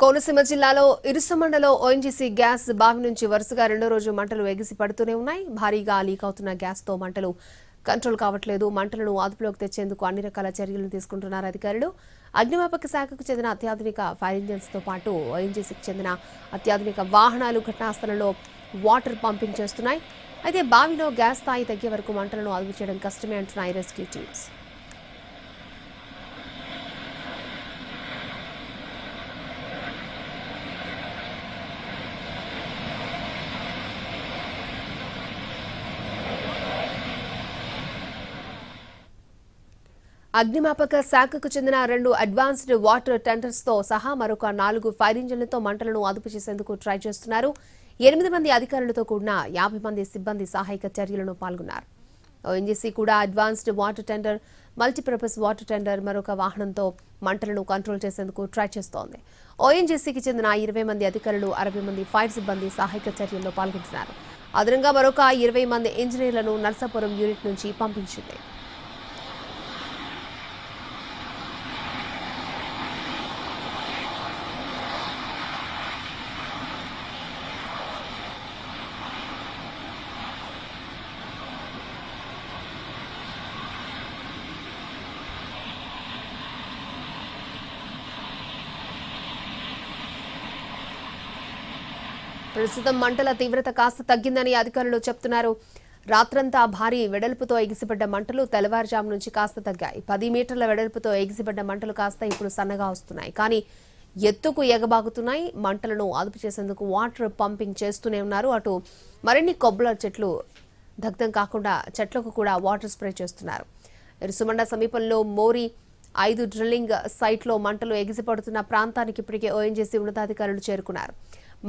కోనసీమ జిల్లాలో ఇరుసమండలో ONGC gas బావి నుంచి వరుసగా రెండో రోజు మంటలు ఎగిసి పడుతూనే ఉన్నాయి. భారీగా లీక్ అవుతున్న గ్యాస్తో మంటలు కంట్రోల్ కావట్లేదు. మంటలను అదుపులోకి తెచ్చేందుకు అన్ని రకాల చర్యలు తీసుకుంటున్నారు అధికారులు. అగ్నిమాపక శాఖకు చెందిన అత్యాధునిక ఫైర్ ఇంజిన్స్తో పాటు ఓఎన్జీసీకి చెందిన అత్యాధునిక వాహనాలు ఘటనాస్థలంలో వాటర్ పంపింగ్ చేస్తున్నాయి. అయితే బావిలో గ్యాస్ స్థాయి తగ్గే వరకు మంటలను అదుపు చేయడం కష్టమే అంటున్నాయి రెస్క్యూ టీమ్స్. అగ్నిమాపక శాఖకు చెందిన 2 అడ్వాన్స్డ్ వాటర్ టెండర్స్తో సహా మరొక 4 ఫైర్ ఇంజిన్లతో మంటలను అదుపు చేసేందుకు ట్రై చేస్తున్నారు. 8 మంది అధికారులతో కూడిన 50 మంది సిబ్బంది సహాయక చర్యలను పాల్గొన్నారు. ఓఎన్జీసీ కూడా advanced water tender, multipurpose water tender, మరొక వాహనంతో మంటలను కంట్రోల్ చేసేందుకు ట్రై చేస్తోంది. ఓఎన్జీసీకి చెందిన 20 మంది అధికారులు, 60 మంది ఫైర్ సిబ్బంది సహాయక చర్యల్లో పాల్గొంటున్నారు. అదనంగా మరొక 20 మంది ఇంజనీర్లను నర్సాపురం యూనిట్ నుంచి పంపించింది. ప్రస్తుతం మంటల తీవ్రత కాస్త తగ్గిందని అధికారులు చెప్తున్నారు. రాత్రంతా భారీ వెడల్పుతో ఎగిసిపడ్డ మంటలు తెల్లవారుజాము నుంచి కాస్త తగ్గాయి. 10 మీటర్ల వెడల్పుతో ఎగిసిపడ్డ మంటలు కాస్త ఇప్పుడు సన్నగా వస్తున్నాయి, కానీ ఎత్తుకు ఎగబాగుతున్నాయి. మంటలను అదుపు చేసేందుకు వాటర్ పంపింగ్ చేస్తూనే ఉన్నారు. అటు మరిన్ని కొబ్బరి చెట్లు దగ్ధం కాకుండా చెట్లకు కూడా వాటర్ స్ప్రే చేస్తున్నారు. ఇరుసుమండ సమీపంలో మోరి 5 డ్రిల్లింగ్ సైట్లో మంటలు ఎగిసిపడుతున్న ప్రాంతానికి ఇప్పటికే ఓఎన్జీసీ ఉన్నతాధికారులు చేరుకున్నారు.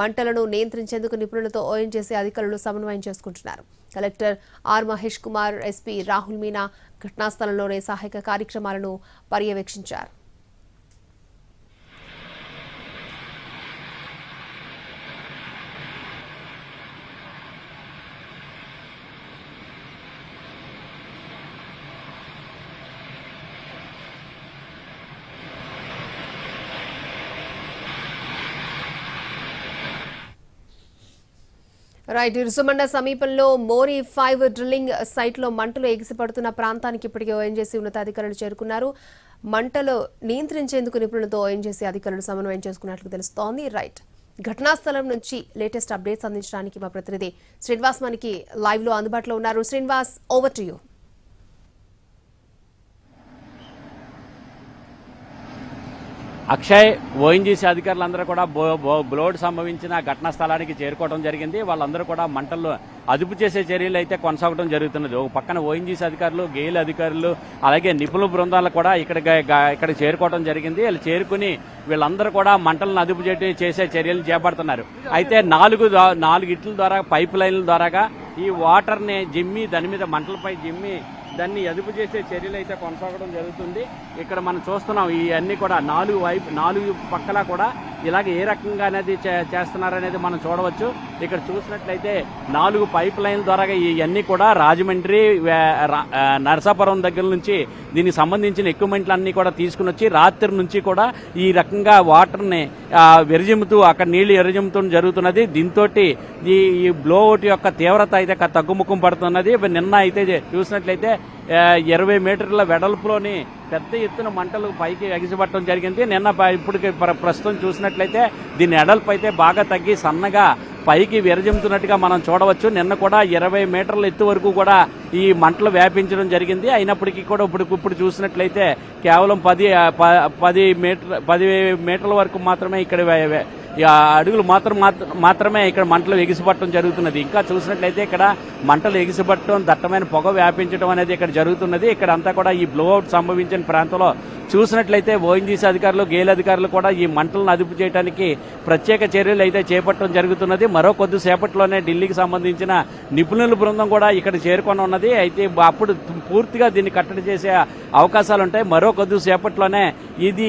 మంటలను నియంత్రించేందుకు నిపుణులతో ఓఎన్జీసీ అధికారులు సమన్వయం చేసుకుంటున్నారు. కలెక్టర్ ఆర్ మహేష్ కుమార్, ఎస్పీ రాహుల్ మీనా ఘటనాస్థలంలోనే సహాయక కార్యక్రమాలను పర్యవేక్షించారు. రైట్, ఇరుసుమండ సమీపంలో మోరి 5 డ్రిల్లింగ్ సైట్లో మంటలు ఎగిసిపడుతున్న ప్రాంతానికి ఇప్పటికే ఓఎన్జీసీ ఉన్నతాధికారులు చేరుకున్నారు. మంటలు నియంత్రించేందుకు నిపుణులతో ఓఎన్జీసీ అధికారులు సమన్వయం చేసుకున్నట్లు తెలుస్తోంది. రైట్, ఘటనా స్థలం నుంచి లేటెస్ట్ అప్డేట్స్ అందించడానికి మా ప్రతినిధి శ్రీనివాస్ మనకి లైవ్ లో అందుబాటులో ఉన్నారు. Srinivas, over to you. Akshay, ONGC అధికారులందరూ కూడా బ్లోడ్ సంభవించిన ఘటనా స్థలానికి చేరుకోవడం జరిగింది. వాళ్ళందరూ కూడా మంటల్లో అదుపు చేసే చర్యలు అయితే కొనసాగడం జరుగుతున్నది. ఒక పక్కన ఓఎన్జీసీ అధికారులు, గెయిల్ అధికారులు, అలాగే నిపుణుల బృందాలు కూడా ఇక్కడ చేరుకోవడం జరిగింది. వీళ్ళు చేరుకుని వీళ్ళందరూ కూడా మంటలను అదుపు చేసే చర్యలు చేపడుతున్నారు. అయితే 4 ఇట్ల ద్వారా, పైప్ లైన్ల ద్వారాగా ఈ వాటర్ని జిమ్మి, దాని మీద మంటలపై జిమ్మి దాన్ని అదుపు చేసే చర్యలు అయితే కొనసాగడం జరుగుతుంది. ఇక్కడ మనం చూస్తున్నాం, ఇవన్నీ కూడా 4 పక్కల కూడా ఇలాగ ఏ రకంగా అనేది చేస్తున్నారనేది మనం చూడవచ్చు. ఇక్కడ చూసినట్లయితే 4 పైప్ లైన్ ద్వారా ఇవన్నీ కూడా రాజమండ్రి, నరసాపురం దగ్గర నుంచి దీనికి సంబంధించిన ఎక్విప్మెంట్లన్నీ కూడా తీసుకుని వచ్చి రాత్రి నుంచి కూడా ఈ రకంగా వాటర్ని విరజిమ్ముతూ, అక్కడ నీళ్లు ఎరజిమ్ముతూ జరుగుతున్నది. దీంతో ఈ బ్లోఅవుట్ యొక్క తీవ్రత అయితే తగ్గుముఖం పడుతున్నది. నిన్న అయితే చూసినట్లయితే 20 మీటర్ల వెడల్పులోని పెద్ద ఎత్తున మంటలు పైకి ఎగిసిపట్టడం జరిగింది. నిన్న ఇప్పటికి ప్రస్తుతం చూసినట్లయితే దీని ఎడల్పు అయితే బాగా తగ్గి సన్నగా పైకి విరజిమ్ముతున్నట్టుగా మనం చూడవచ్చు. నిన్న కూడా 20 మీటర్ల ఎత్తు వరకు కూడా ఈ మంటలు వ్యాపించడం జరిగింది. అయినప్పటికీ కూడా ఇప్పుడు చూసినట్లయితే కేవలం 10 మీటర్ల వరకు మాత్రమే ఇక్కడ అడుగులు మాత్రమే ఇక్కడ మంటలు ఎగిసిపట్టడం జరుగుతున్నది. ఇంకా చూసినట్లయితే ఇక్కడ మంటలు ఎగిసిపట్టడం, దట్టమైన పొగ వ్యాపించడం అనేది ఇక్కడ జరుగుతున్నది. ఇక్కడ అంతా కూడా ఈ బ్లోఅవుట్ సంభవించిన ప్రాంతంలో చూసినట్లయితే ఓఎన్జీసీ అధికారులు, గెయిల్ అధికారులు కూడా ఈ మంటలను అదుపు చేయడానికి ప్రత్యేక చర్యలు అయితే చేపట్టడం జరుగుతున్నది. మరో కొద్దిసేపట్లోనే ఢిల్లీకి సంబంధించిన నిపుణుల బృందం కూడా ఇక్కడ చేరుకొని ఉన్నది. అయితే అప్పుడు పూర్తిగా దీన్ని కట్టడి చేసే అవకాశాలు ఉంటాయి. మరో కొద్దిసేపట్లోనే ఇది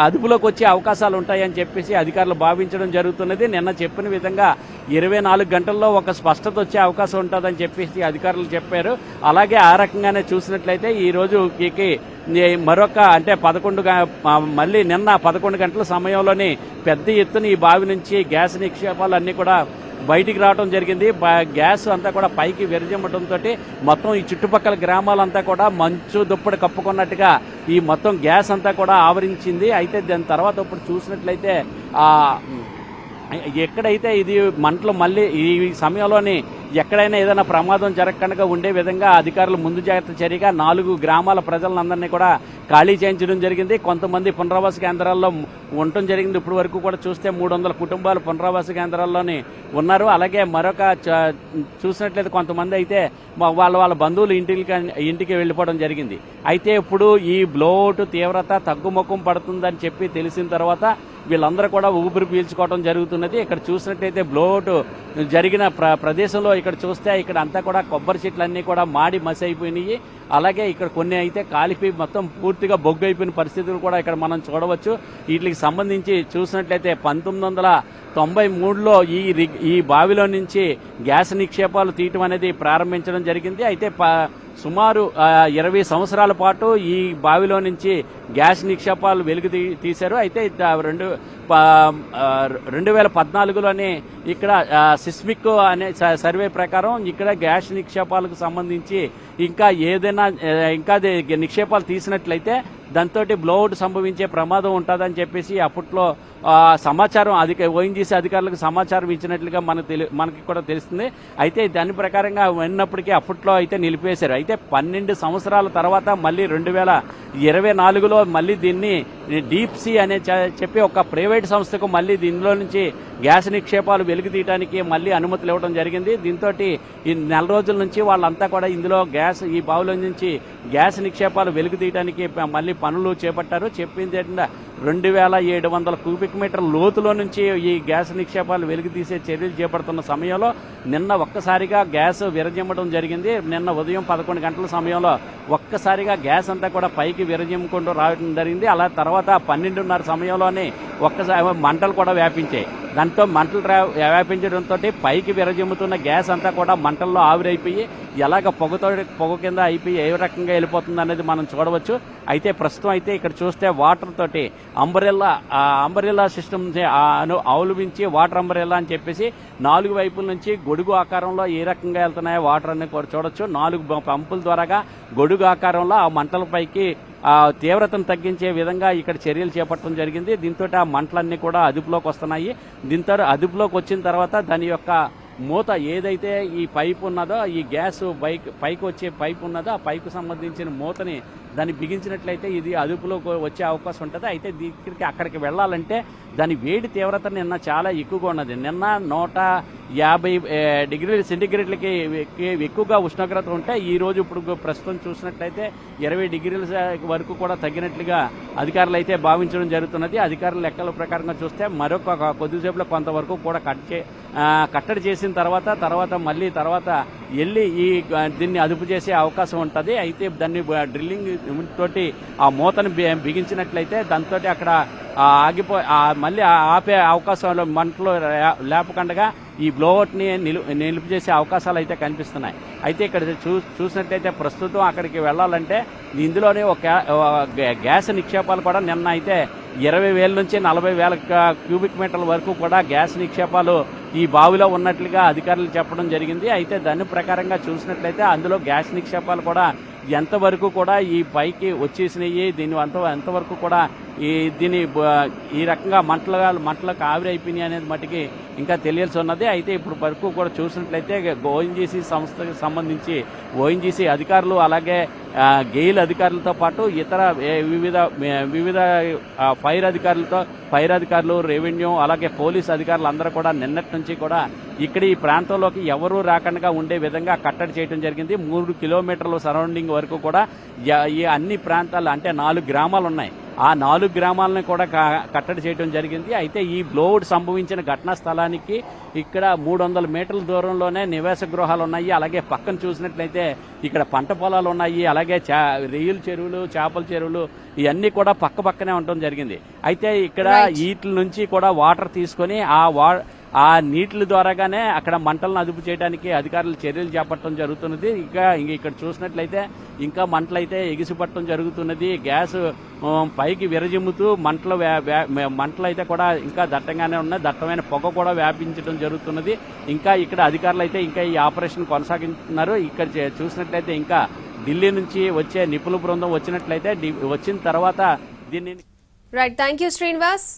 అదుపులోకి వచ్చే అవకాశాలు ఉంటాయని చెప్పేసి అధికారులు భావించడం జరుగుతున్నది. నిన్న చెప్పిన విధంగా 24 గంటల్లో ఒక స్పష్టత వచ్చే అవకాశం ఉంటుందని చెప్పేసి అధికారులు చెప్పారు. అలాగే ఆ రకంగానే చూసినట్లయితే ఈ రోజు మరొక అంటే 11 మళ్ళీ నిన్న 11 గంటల సమయంలోని పెద్ద ఎత్తున ఈ బావి నుంచి గ్యాస్ నిక్షేపాలు అన్నీ కూడా బయటికి రావడం జరిగింది. గ్యాస్ అంతా కూడా పైకి విరజిమ్మటంతో మొత్తం ఈ చుట్టుపక్కల గ్రామాలంతా కూడా మంచు దుప్పటి కప్పుకున్నట్టుగా ఈ మొత్తం గ్యాస్ అంతా కూడా ఆవరించింది. అయితే దాని తర్వాత ఇప్పుడు చూసినట్లయితే ఎక్కడైతే ఇది మంటలు మళ్ళీ ఈ సమయంలోని ఎక్కడైనా ఏదైనా ప్రమాదం జరగకుండా ఉండే విధంగా అధికారులు ముందు జాగ్రత్త చర్యగా 4 గ్రామాల ప్రజలందరినీ కూడా ఖాళీ చేయించడం జరిగింది. కొంతమంది పునరావాస కేంద్రాల్లో ఉండటం జరిగింది. ఇప్పటి వరకు కూడా చూస్తే 300 కుటుంబాలు పునరావాస కేంద్రాల్లోనే ఉన్నారు. అలాగే మరొక చూసినట్లయితే కొంతమంది అయితే వాళ్ళ బంధువులు ఇంటికి వెళ్ళిపోవడం జరిగింది. అయితే ఇప్పుడు ఈ బ్లోఅవుట్ తీవ్రత తగ్గుముఖం పడుతుందని చెప్పి తెలిసిన తర్వాత వీళ్ళందరూ కూడా ఊపిరి పీల్చుకోవడం జరుగుతున్నది. ఇక్కడ చూసినట్లయితే బ్లోఅవుట్ జరిగిన ప్రదేశంలో ఇక్కడ చూస్తే ఇక్కడ అంతా కూడా కొబ్బరి చెట్లన్నీ కూడా మాడి మసి అయిపోయినాయి. అలాగే ఇక్కడ కొన్ని అయితే కాలిపోయి మొత్తం పూర్తిగా బొగ్గు అయిపోయిన పరిస్థితులు కూడా ఇక్కడ మనం చూడవచ్చు. వీటికి సంబంధించి చూసినట్లయితే 1993లో ఈ బావిలో నుంచి గ్యాస్ నిక్షేపాలు తీయటం అనేది ప్రారంభించడం జరిగింది. అయితే సుమారు 20 సంవత్సరాల పాటు ఈ బావిలో నుంచి గ్యాస్ నిక్షేపాలు వెలుగు తీశారు. అయితే 2014లోనే ఇక్కడ సిస్మిక్ అనే సర్వే ప్రకారం ఇక్కడ గ్యాస్ నిక్షేపాలకు సంబంధించి ఇంకా ఏదైనా నిక్షేపాలు తీసినట్లయితే దాంతో బ్లోఅవుట్ సంభవించే ప్రమాదం ఉంటుందని చెప్పేసి అప్పట్లో సమాచారం ఓఎన్జీసీ అధికారులకు సమాచారం ఇచ్చినట్లుగా మనకి కూడా తెలుస్తుంది. అయితే దాని ప్రకారంగా ఉన్నప్పటికీ అప్పట్లో అయితే నిలిపేశారు. అయితే 12 సంవత్సరాల తర్వాత మళ్ళీ 2024లో మళ్ళీ దీన్ని డీప్ సీ అనే చెప్పి ఒక ప్రైవేట్ సంస్థకు మళ్ళీ దీనిలో నుంచి గ్యాస్ నిక్షేపాలు వెలుగు తీయడానికి మళ్ళీ అనుమతులు ఇవ్వడం జరిగింది. దీంతో ఈ నెల రోజుల నుంచి వాళ్ళంతా కూడా ఇందులో ఈ బావిలో నుంచి గ్యాస్ నిక్షేపాలు వెలుగు తీయడానికి మళ్ళీ పనులు చేపట్టారు. చెప్పింది ఏంటంటే 2700 క్యూబిక్ మీటర్ లోతులో నుంచి ఈ గ్యాస్ నిక్షేపాలు వెలుగు తీసే చర్యలు చేపడుతున్న సమయంలో నిన్న ఒక్కసారిగా గ్యాస్ విరజిమ్మడం జరిగింది. నిన్న ఉదయం 11 గంటల సమయంలో ఒక్కసారిగా గ్యాస్ అంతా కూడా పైకి విరజిమ్ముకుంటూ రావడం జరిగింది. అలా తర్వాత 12:30 సమయంలోనే ఒక్కసారి మంటలు కూడా వ్యాపించాయి. దాంతో మంటలు వ్యాపించడంతో పైకి విరజిమ్ముతున్న గ్యాస్ అంతా కూడా మంటల్లో ఆవిరైపోయి ఎలాగ పొగ కింద అయిపోయి ఏ రకంగా వెళ్ళిపోతుంది అనేది మనం చూడవచ్చు. అయితే ప్రస్తుతం అయితే ఇక్కడ చూస్తే వాటర్ తోటి అంబరెల్లా సిస్టమ్ అవలంబించి వాటర్ అంబరెల్లా అని చెప్పేసి 4 వైపుల నుంచి గొడుగు ఆకారంలో ఏ రకంగా వెళ్తున్నాయో వాటర్ అన్ని కూడా చూడొచ్చు. 4 పంపుల ద్వారాగా గొడుగు ఆకారంలో ఆ మంటలపైకి తీవ్రతను తగ్గించే విధంగా ఇక్కడ చర్యలు చేపట్టడం జరిగింది. దీంతో ఆ మంటలన్నీ కూడా అదుపులోకి వస్తున్నాయి. దీంతో అదుపులోకి వచ్చిన తర్వాత దాని యొక్క మూత ఏదైతే ఈ పైప్ ఉన్నదో ఈ గ్యాస్ పైకి వచ్చే పైప్ ఉన్నదో ఆ పైపు సంబంధించిన మూతని దాన్ని బిగించినట్లయితే ఇది అదుపులోకి వచ్చే అవకాశం ఉంటుంది. అయితే అక్కడికి వెళ్ళాలంటే దాని వేడి తీవ్రత నిన్న చాలా ఎక్కువగా ఉన్నది. నిన్న 150 డిగ్రీల సెంటీగ్రేడ్లకి ఎక్కువగా ఉష్ణోగ్రత ఉంటే ఈ రోజు ఇప్పుడు ప్రస్తుతం చూసినట్లయితే 20 డిగ్రీల వరకు కూడా తగ్గినట్లుగా అధికారులు అయితే భావించడం జరుగుతున్నది. అధికారుల లెక్కల ప్రకారంగా చూస్తే మరొక కొద్దిసేపులో కొంతవరకు కూడా కట్టడి చేసిన తర్వాత మళ్ళీ వెళ్ళి దీన్ని అదుపు చేసే అవకాశం ఉంటుంది. అయితే దాన్ని డ్రిల్లింగ్ తోటి ఆ మూతను బిగించినట్లయితే దాంతో అక్కడ మళ్ళీ ఆపే అవకాశాలు మంటలు లేపకుండా ఈ బ్లోఅవుట్ని నిలుపు చేసే అవకాశాలు అయితే కనిపిస్తున్నాయి. అయితే ఇక్కడ చూసినట్లయితే ప్రస్తుతం అక్కడికి వెళ్ళాలంటే ఇందులోనే ఒక గ్యాస్ నిక్షేపాలు కూడా నిన్న అయితే 20,000 నుంచి 40,000 క్యూబిక్ మీటర్ల వరకు కూడా గ్యాస్ నిక్షేపాలు ఈ బావిలో ఉన్నట్లుగా అధికారులు చెప్పడం జరిగింది. అయితే దాని ప్రకారంగా చూసినట్లయితే అందులో గ్యాస్ నిక్షేపాలు కూడా ఎంతవరకు కూడా ఈ పైకి వచ్చేసినాయి, ఎంతవరకు కూడా దీని ఈ రకంగా మంటలకు ఆవిరైపోయినాయి అనేది మటుకి ఇంకా తెలియాల్సి ఉన్నది. అయితే ఇప్పుడు వరకు కూడా చూసినట్లయితే ఓఎన్జీసీ సంస్థకు సంబంధించి ఓఎన్జీసీ అధికారులు అలాగే గెయిల్ అధికారులతో పాటు ఇతర వివిధ ఫైర్ అధికారులు రెవెన్యూ అలాగే పోలీస్ అధికారులు అందరూ కూడా నిన్నటి నుంచి కూడా ఇక్కడ ఈ ప్రాంతంలోకి ఎవరూ రాకుండా ఉండే విధంగా కట్టడి చేయడం జరిగింది. 3 కిలోమీటర్ల సరౌండింగ్ వరకు కూడా ఈ అన్ని ప్రాంతాలు అంటే 4 గ్రామాలు ఉన్నాయి. ఆ 4 గ్రామాలను కూడా కట్టడి చేయడం జరిగింది. అయితే ఈ బ్లోవుడ్ సంభవించిన ఘటనా స్థలానికి ఇక్కడ 300 మీటర్ల దూరంలోనే నివాస గృహాలు ఉన్నాయి. అలాగే పక్కన చూసినట్లయితే ఇక్కడ పంట పొలాలు ఉన్నాయి. అలాగే రొయ్యల చెరువులు, చేపల చెరువులు ఇవన్నీ కూడా పక్క పక్కనే ఉండటం జరిగింది. అయితే ఇక్కడ వీటి నుంచి కూడా వాటర్ తీసుకొని ఆ నీటి ద్వారాగానే అక్కడ మంటలను అదుపు చేయడానికి అధికారులు చర్యలు చేపట్టడం జరుగుతున్నది. ఇక్కడ చూసినట్లయితే ఇంకా మంటలైతే ఎగిసిపట్టడం జరుగుతున్నది. గ్యాస్ పైకి విరజిమ్ముతూ మంటలు అయితే కూడా ఇంకా దట్టంగానే ఉన్నాయి. దట్టమైన పొగ కూడా వ్యాపించడం జరుగుతున్నది. ఇంకా ఇక్కడ అధికారులు అయితే ఇంకా ఈ ఆపరేషన్ కొనసాగిస్తున్నారు. ఇక్కడ చూసినట్లయితే ఇంకా ఢిల్లీ నుంచి వచ్చే నిపుణుల బృందం వచ్చిన తర్వాత దీన్ని రైట్, థ్యాంక్ యూ శ్రీనివాస్.